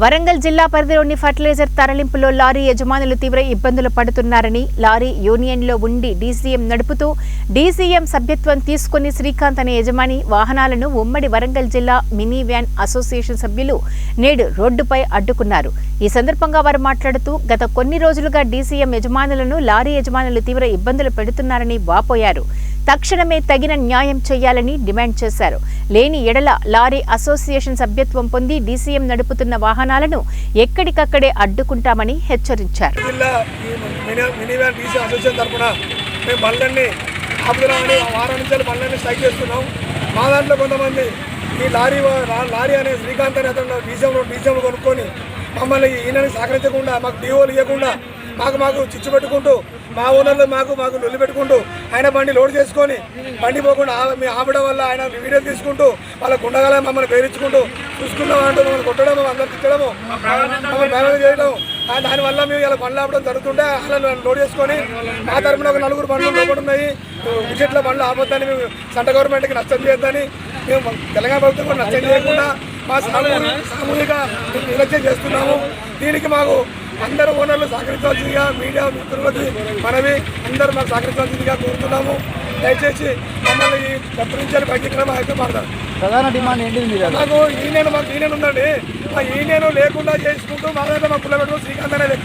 వరంగల్ జిల్లా పరిధిలోని fertiliser తరలింపులో lorry యజమానులు తీవ్ర ఇబ్బందులు పడుతున్నారని, లారీ యూనియన్లో ఉండి డీసీఎం నడుపుతూ డీసీఎం సభ్యత్వం తీసుకుని శ్రీకాంత్ అనే యజమాని వాహనాలను ఉమ్మడి వరంగల్ జిల్లా మినీ వ్యాన్ అసోసియేషన్ సభ్యులు నేడు రోడ్డుపై అడ్డుకున్నారు. ఈ సందర్భంగా వారు మాట్లాడుతూ గత కొన్ని రోజులుగా డీసీఎం యజమానులను లారీ యజమానులు తీవ్ర ఇబ్బందులు పెడుతున్నారని వాపోయారు. తక్షణమే తగిన న్యాయం చేయాలని డిమాండ్ చేశారు. లేని ఎడల లారీ అసోసియేషన్ సభ్యత్వం పొంది డీసీఎం నడుపుతున్న వాహనాలను ఎక్కడికక్కడే అడ్డుకుంటామని హెచ్చరించారు. మా దాంట్లో కొంతమంది ఈ లారీ అనే శ్రీకాంత్ అనే అతను డీసీఎం కొనుక్కొని మమ్మల్ని ఈయనని సహకరించకుండా, మాకు డిఓలు ఇవ్వకుండా, మాకు చిచ్చు పెట్టుకుంటూ, మా ఓనర్లు మాకు లొల్లి పెట్టుకుంటూ, ఆయన బండి లోడ్ చేసుకొని బండి పోకుండా మీ ఆపడం వల్ల ఆయన వీడియోలు తీసుకుంటూ వాళ్ళ గుండగాల మమ్మల్ని బెదిరించుకుంటూ చూసుకున్నామంటూ మమ్మల్ని కొట్టడము, అందరు తిట్టడము, మమ్మల్ని డ్రైవర్ చేయడం. దానివల్ల మేము ఇలా బండ్లు ఆపడం జరుగుతుంటే అలా లోడ్ చేసుకొని మా తరఫున ఒక 4 బండ్లు లోపడి ఉన్నాయి. వికెట్ల బండ్లు ఆపొద్దని, మేము సెంట్రల్ గవర్నమెంట్కి నష్టం చేయొద్దని, మేము తెలంగాణ ప్రభుత్వం కూడా నష్టం చేయకుండా మా సామూహిక ఎలక్షన్ చేస్తున్నాము. దీనికి మాకు అందరూ ఓనర్లు సహకరించాల్సిందిగా మీడియా మిత్రులకి మనవి, అందరూ మాకు సహకరించాల్సిందిగా కోరుతున్నాము. దయచేసి మమ్మల్ని ఈ కత్తిరించాలి బయటికి పడతారు. ప్రధాన డిమాండ్ ఏంటి? మాకు యూనియన్ ఉందండి. మా యూనియన్ లేకుండా చేసుకుంటూ మా దగ్గర మా పుల్ల పెట్టుకుని శ్రీకాంత్ అనే వ్యక్తి